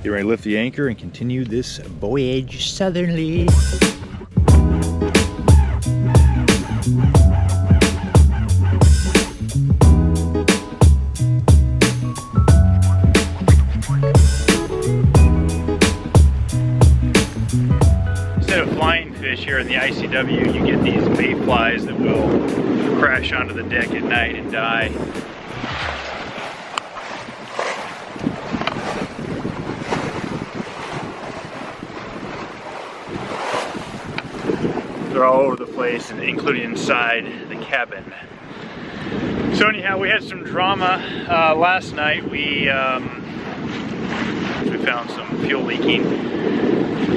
Get ready to lift the anchor and continue this voyage southerly. Instead of flying fish here in the ICW, you get these mayflies that will crash onto the deck at night and die. They're all over the place, and including inside the cabin. So anyhow, we had some drama last night. We found some fuel leaking.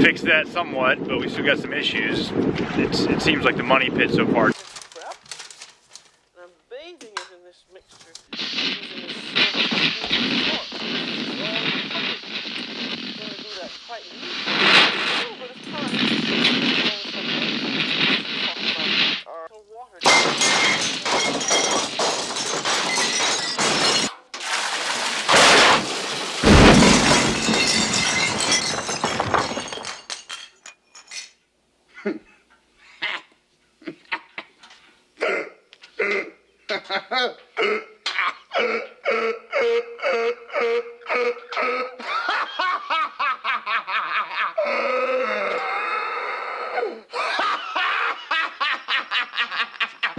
Fixed that somewhat, but we still got some issues. It seems like the money pit so far. And I'm bathing it in this mixture.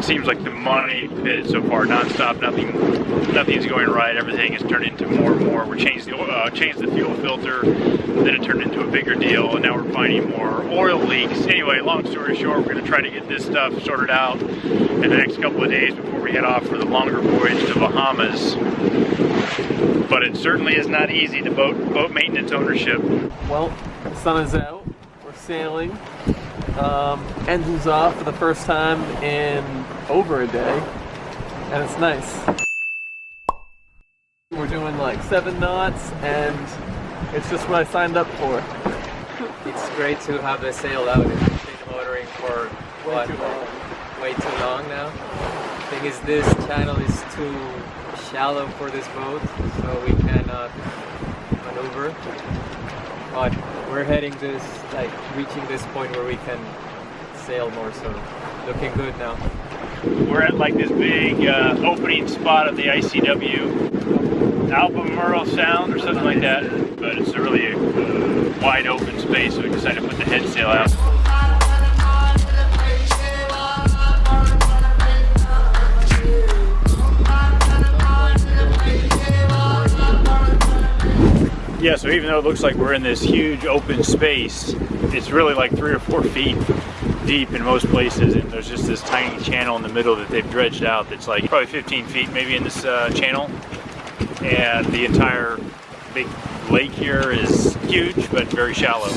Seems like the money pit so far, non-stop, nothing's going right. Everything has turned into more and more. We changed the fuel filter, then it turned into a bigger deal, and now we're finding more oil leaks. Anyway, long story short, we're going to try to get this stuff sorted out in the next couple of days before we head off for the longer voyage to Bahamas. But it certainly is not easy to boat maintenance ownership. Well, the sun is out. We're sailing. Engines off for the first time in over a day, and it's nice. We're doing like 7 knots, and it's just what I signed up for. It's great to have the sail out and been motoring for way too long now. The thing is, this channel is too shallow for this boat, so we cannot maneuver. But we're heading reaching this point where we can sail more, so looking good now. We're at like this big opening spot of the ICW, Albemarle Sound or something like that, but it's a really wide open space, so we decided to put the head sail out. Yeah, so even though it looks like we're in this huge open space, it's really like 3 or 4 feet deep in most places, and there's just this tiny channel in the middle that they've dredged out that's like probably 15 feet maybe in this channel, and the entire big lake here is huge but very shallow.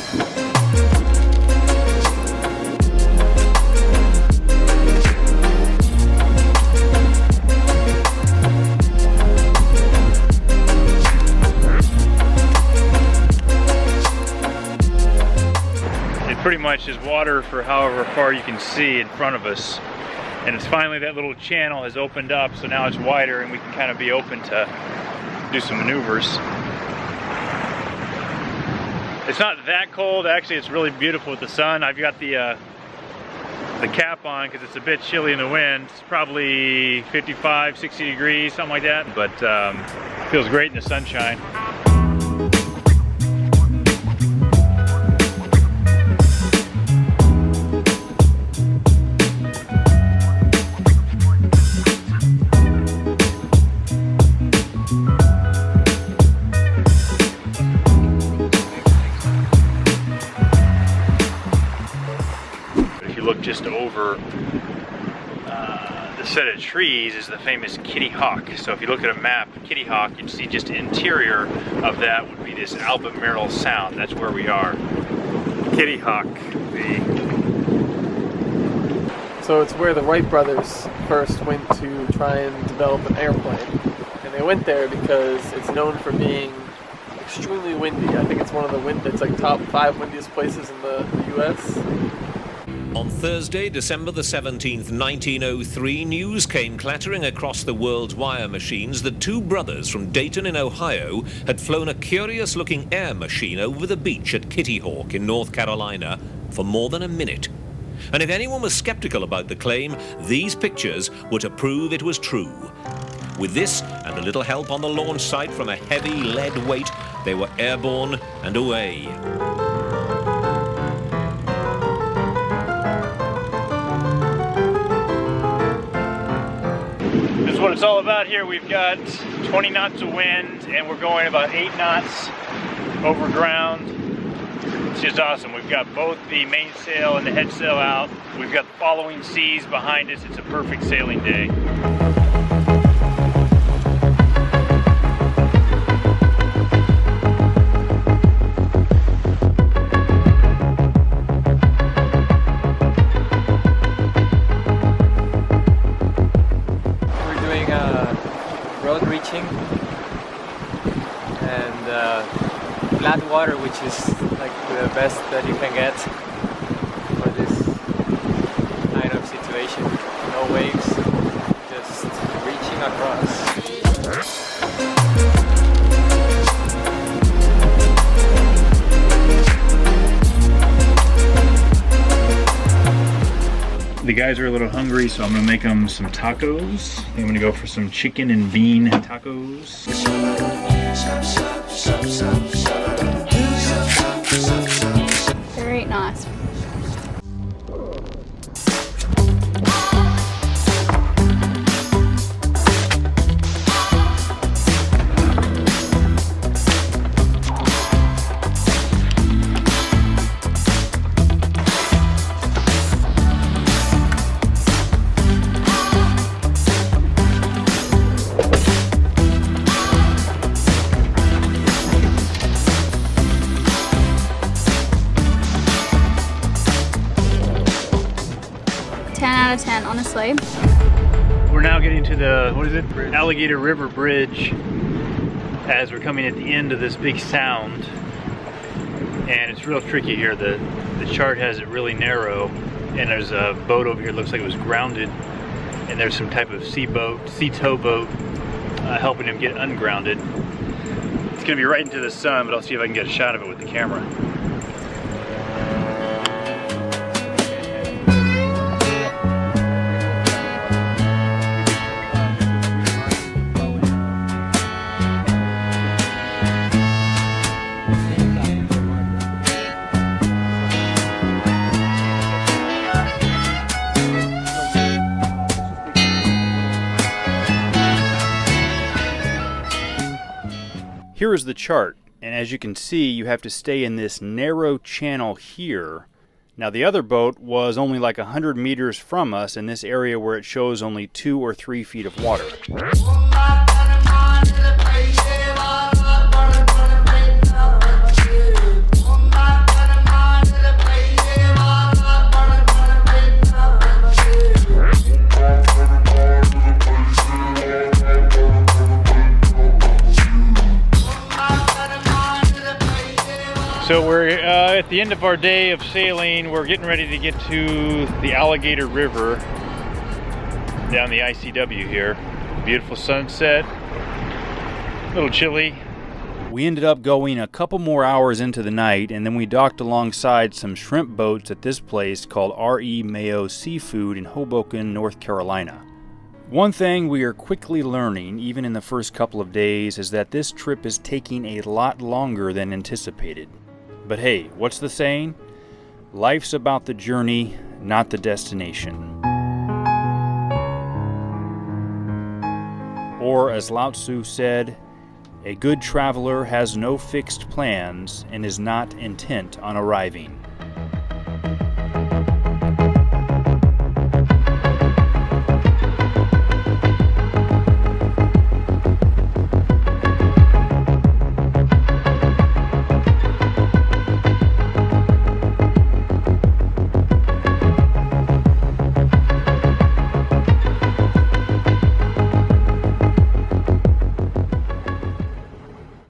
Pretty much is water for however far you can see in front of us, and it's finally that little channel has opened up, so now it's wider and we can kind of be open to do some maneuvers. It's not that cold, actually. It's really beautiful with the sun. I've got the cap on because it's a bit chilly in the wind. It's probably 55, 60 degrees, something like that, but feels great in the sunshine. Just over the set of trees is the famous Kitty Hawk. So if you look at a map, Kitty Hawk, you'd see just interior of that would be this Albemarle Sound. That's where we are. Kitty Hawk. So it's where the Wright brothers first went to try and develop an airplane. And they went there because it's known for being extremely windy. I think it's one of the it's like top 5 windiest places in the US. On Thursday, December the 17th, 1903, news came clattering across the world's wire machines that two brothers from Dayton in Ohio had flown a curious-looking air machine over the beach at Kitty Hawk in North Carolina for more than a minute. And if anyone was skeptical about the claim, these pictures were to prove it was true. With this and a little help on the launch site from a heavy lead weight, they were airborne and away. This is what it's all about here. We've got 20 knots of wind and we're going about 8 knots over ground. It's just awesome. We've got both the mainsail and the head sail out. We've got the following seas behind us. It's a perfect sailing day. Road reaching and flat water, which is like the best that you can get for this kind of situation. No waves, just reaching across. The guys are a little hungry, so I'm gonna make them some tacos. I'm gonna go for some chicken and bean tacos. Very nice. Out of 10, honestly. We're now getting to the, what is it? Alligator River Bridge as we're coming at the end of this big sound. And it's real tricky here. The chart has it really narrow and there's a boat over here that looks like it was grounded and there's some type of sea tow boat helping him get ungrounded. It's gonna be right into the sun, but I'll see if I can get a shot of it with the camera. Here is the chart, and as you can see, you have to stay in this narrow channel here. Now the other boat was only like 100 meters from us in this area where it shows only 2 or 3 feet of water. So we're at the end of our day of sailing. We're getting ready to get to the Alligator River down the ICW here. Beautiful sunset, a little chilly. We ended up going a couple more hours into the night, and then we docked alongside some shrimp boats at this place called R.E. Mayo Seafood in Hoboken, North Carolina. One thing we are quickly learning, even in the first couple of days, is that this trip is taking a lot longer than anticipated. But hey, what's the saying? Life's about the journey, not the destination. Or as Lao Tzu said, a good traveler has no fixed plans and is not intent on arriving.